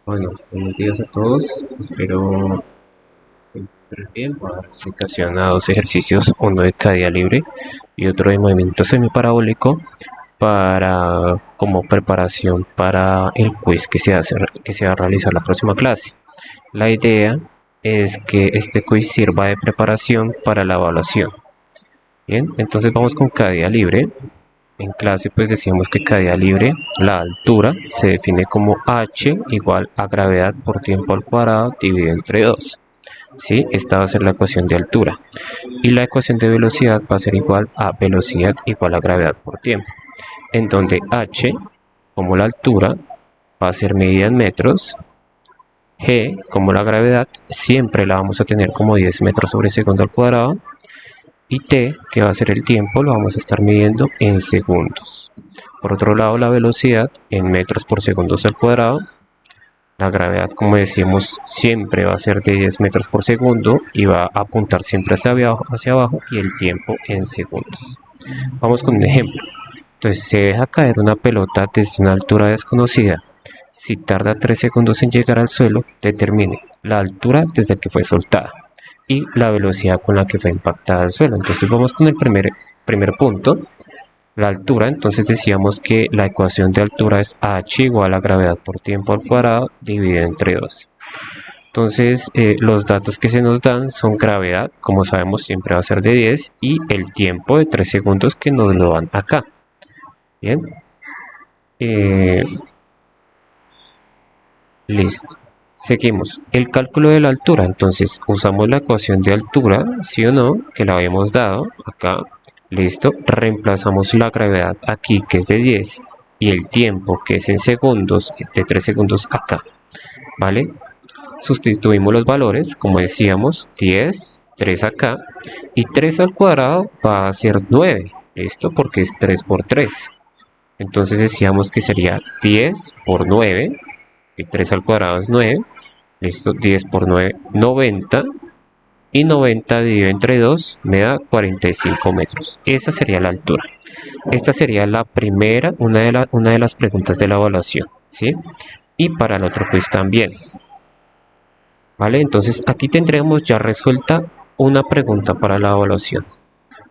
Bueno, buenos días a todos. Espero se encuentren bien. Voy a dar explicación a dos ejercicios, uno de caída libre y otro de movimiento semiparabólico para como preparación para el quiz que se va a realizar la próxima clase. La idea es que este quiz sirva de preparación para la evaluación. Bien, entonces vamos con caída libre. En clase pues decíamos que caída libre, la altura se define como h igual a gravedad por tiempo al cuadrado dividido entre 2. ¿Sí? Esta va a ser la ecuación de altura. Y la ecuación de velocidad va a ser igual a velocidad igual a gravedad por tiempo. En donde h, como la altura, va a ser medida en metros. G, como la gravedad, siempre la vamos a tener como 10 metros sobre segundo al cuadrado. Y t, que va a ser el tiempo, lo vamos a estar midiendo en segundos. Por otro lado, la velocidad en metros por segundo al cuadrado. La gravedad, como decíamos, siempre va a ser de 10 metros por segundo y va a apuntar siempre hacia abajo y el tiempo en segundos. Vamos con un ejemplo. Entonces, se deja caer una pelota desde una altura desconocida. Si tarda 3 segundos en llegar al suelo, determine la altura desde que fue soltada y la velocidad con la que fue impactada al suelo. Entonces vamos con el primer punto, la altura. Entonces decíamos que la ecuación de altura es h igual a gravedad por tiempo al cuadrado dividido entre 2. Entonces los datos que se nos dan son gravedad, como sabemos siempre va a ser de 10, y el tiempo de 3 segundos que nos lo dan acá. Bien, listo. Seguimos. El cálculo de la altura. Entonces usamos la ecuación de altura, sí o no, que la habíamos dado acá. Listo. Reemplazamos la gravedad aquí, que es de 10, y el tiempo, que es en segundos, de 3 segundos acá. ¿Vale? Sustituimos los valores, como decíamos, 10, 3 acá, y 3 al cuadrado va a ser 9. ¿Listo? Porque es 3 por 3. Entonces decíamos que sería 10 por 9, y 3 al cuadrado es 9. Listo, 10 por 9, 90. Y 90 dividido entre 2 me da 45 metros. Esa sería la altura. Esta sería la primera, una de las preguntas de la evaluación, ¿sí? Y para el otro quiz también. ¿Vale? Entonces aquí tendremos ya resuelta una pregunta para la evaluación.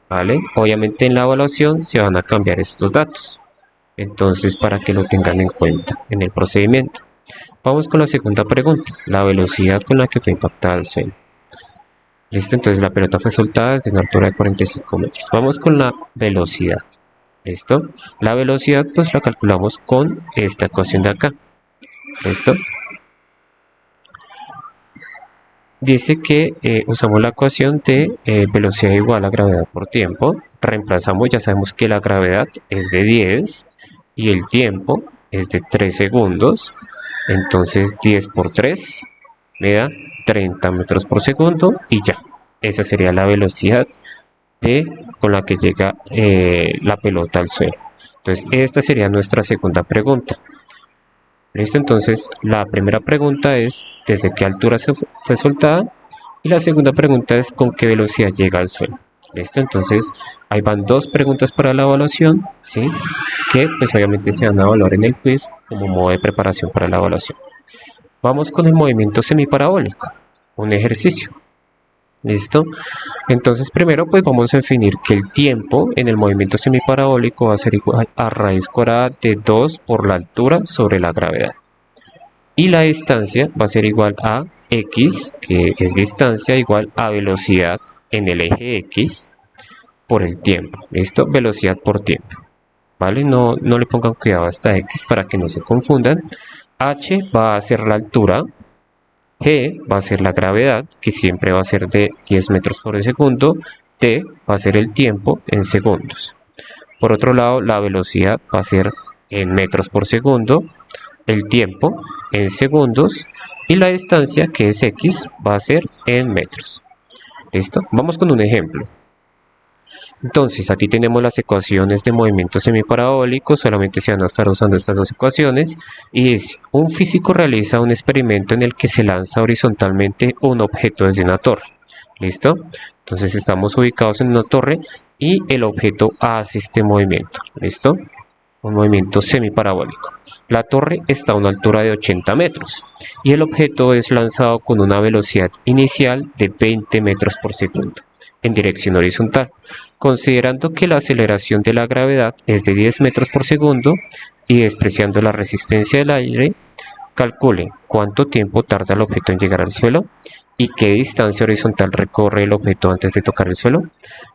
¿Vale? Obviamente en la evaluación se van a cambiar estos datos. Entonces para que lo tengan en cuenta en el procedimiento. Vamos con la segunda pregunta, la velocidad con la que fue impactada el suelo. Listo, entonces la pelota fue soltada desde una altura de 45 metros. Vamos con la velocidad. ¿Listo? La velocidad pues la calculamos con esta ecuación de acá. ¿Listo? Dice que usamos la ecuación de velocidad igual a gravedad por tiempo. Reemplazamos, ya sabemos que la gravedad es de 10 y el tiempo es de 3 segundos. Entonces 10 por 3 me da 30 metros por segundo y ya. Esa sería la velocidad con la que llega la pelota al suelo. Entonces esta sería nuestra segunda pregunta. Listo, entonces la primera pregunta es ¿desde qué altura fue soltada? Y la segunda pregunta es ¿con qué velocidad llega al suelo? Listo, entonces ahí van dos preguntas para la evaluación, ¿sí? Que pues obviamente se van a evaluar en el quiz como modo de preparación para la evaluación. Vamos con el movimiento semiparabólico, un ejercicio. ¿Listo? Entonces primero pues vamos a definir que el tiempo en el movimiento semiparabólico va a ser igual a raíz cuadrada de 2 por la altura sobre la gravedad. Y la distancia va a ser igual a x, que es distancia, igual a velocidad en el eje x por el tiempo. ¿Listo? Velocidad por tiempo. ¿Vale? No le pongan cuidado a esta x para que no se confundan. H va a ser la altura. G va a ser la gravedad, que siempre va a ser de 10 metros por segundo. T va a ser el tiempo en segundos. Por otro lado, la velocidad va a ser en metros por segundo. El tiempo en segundos. Y la distancia, que es x, va a ser en metros. ¿Listo? Vamos con un ejemplo. Entonces, aquí tenemos las ecuaciones de movimiento semiparabólico, solamente se van a estar usando estas dos ecuaciones, y dice, un físico realiza un experimento en el que se lanza horizontalmente un objeto desde una torre. ¿Listo? Entonces estamos ubicados en una torre y el objeto hace este movimiento. ¿Listo? un movimiento semiparabólico. La torre está a una altura de 80 metros y el objeto es lanzado con una velocidad inicial de 20 metros por segundo en dirección horizontal. Considerando que la aceleración de la gravedad es de 10 metros por segundo y despreciando la resistencia del aire, calcule cuánto tiempo tarda el objeto en llegar al suelo y qué distancia horizontal recorre el objeto antes de tocar el suelo.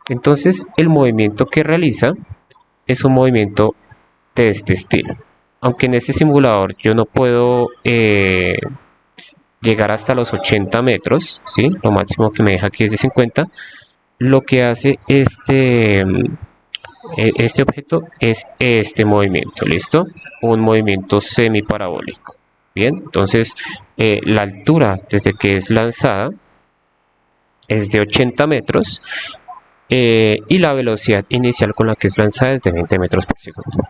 Entonces, el movimiento que realiza es un movimiento de este estilo. Aunque en este simulador yo no puedo llegar hasta los 80 metros, ¿sí? Lo máximo que me deja aquí es de 50. Lo que hace este objeto es este movimiento, ¿listo? Un movimiento semiparabólico. Bien, entonces la altura desde que es lanzada es de 80 metros y la velocidad inicial con la que es lanzada es de 20 metros por segundo.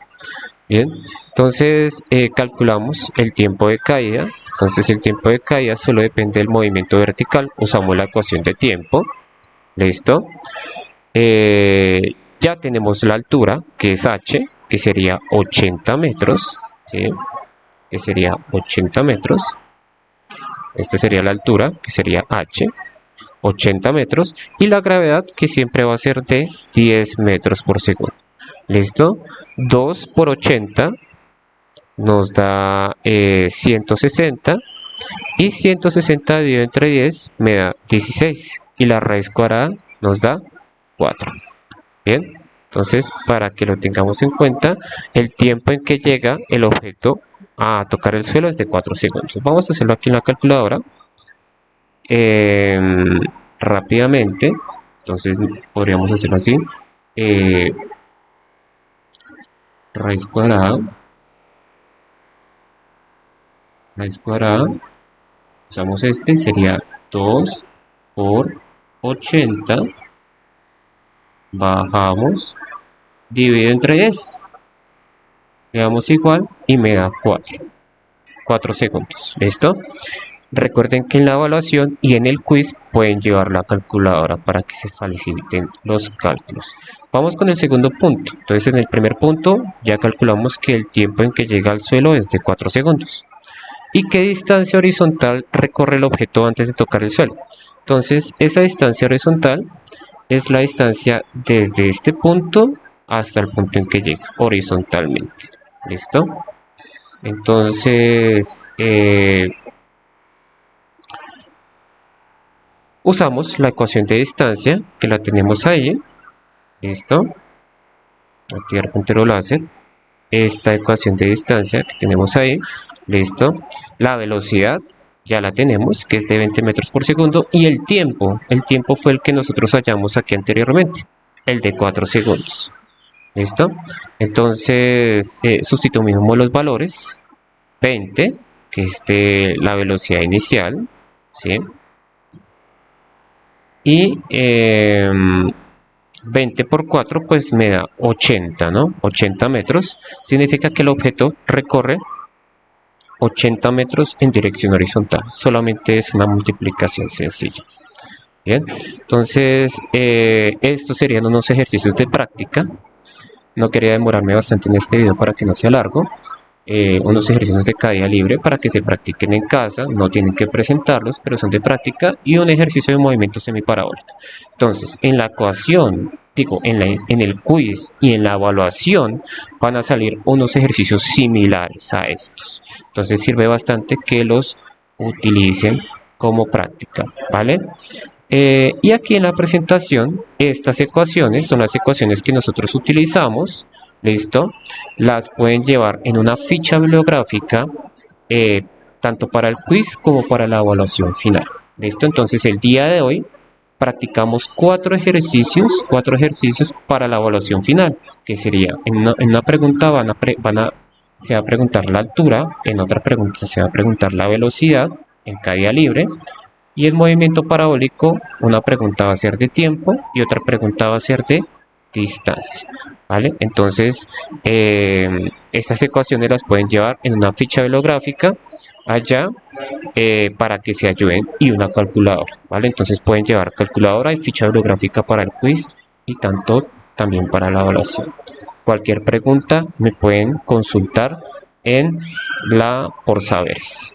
Bien, entonces calculamos el tiempo de caída. Entonces el tiempo de caída solo depende del movimiento vertical. Usamos la ecuación de tiempo. ¿Listo? Ya tenemos la altura, que es h, que sería 80 metros. ¿Sí? Que sería 80 metros. Esta sería la altura, que sería h, 80 metros. Y la gravedad, que siempre va a ser de 10 metros por segundo. ¿Listo? 2 por 80 nos da 160. Y 160 dividido entre 10 me da 16. Y la raíz cuadrada nos da 4. Bien, entonces para que lo tengamos en cuenta, el tiempo en que llega el objeto a tocar el suelo es de 4 segundos. Vamos a hacerlo aquí en la calculadora rápidamente. Entonces podríamos hacerlo así. Raíz cuadrada. Usamos este, sería 2 por 80. Bajamos, dividido entre 10. Le damos igual y me da 4 segundos. ¿Listo? Recuerden que en la evaluación y en el quiz pueden llevar la calculadora para que se faciliten los cálculos. Vamos con el segundo punto. Entonces en el primer punto ya calculamos que el tiempo en que llega al suelo es de 4 segundos. ¿Y qué distancia horizontal recorre el objeto antes de tocar el suelo? Entonces esa distancia horizontal es la distancia desde este punto hasta el punto en que llega horizontalmente. ¿Listo? Entonces usamos la ecuación de distancia que la tenemos ahí. ¿Listo? Activar puntero láser. Esta ecuación de distancia que tenemos ahí. ¿Listo? La velocidad ya la tenemos, que es de 20 metros por segundo. Y el tiempo fue el que nosotros hallamos aquí anteriormente, el de 4 segundos. ¿Listo? Entonces sustituimos los valores. 20, que es de la velocidad inicial, ¿sí? Y 20 por 4 pues me da 80, ¿no? 80 metros. Significa que el objeto recorre 80 metros en dirección horizontal. Solamente es una multiplicación sencilla. Bien, entonces estos serían unos ejercicios de práctica. No quería demorarme bastante en este video para que no sea largo. Unos ejercicios de caída libre para que se practiquen en casa, no tienen que presentarlos, pero son de práctica, y un ejercicio de movimiento semiparabólico. Entonces, en la ecuación, en el quiz y en la evaluación van a salir unos ejercicios similares a estos. Entonces sirve bastante que los utilicen como práctica, ¿vale? Y aquí en la presentación, estas ecuaciones son las ecuaciones que nosotros utilizamos. ¿Listo? Las pueden llevar en una ficha bibliográfica tanto para el quiz como para la evaluación final. ¿Listo? Entonces el día de hoy practicamos 4 ejercicios para la evaluación final, que sería en una pregunta se va a preguntar la altura, en otra pregunta se va a preguntar la velocidad en caída libre, y el movimiento parabólico, una pregunta va a ser de tiempo y otra pregunta va a ser de distancia. ¿Vale? Entonces estas ecuaciones las pueden llevar en una ficha bibliográfica allá para que se ayuden, y una calculadora, ¿vale? Entonces pueden llevar calculadora y ficha bibliográfica para el quiz y también para la evaluación. Cualquier pregunta me pueden consultar en la por saberes.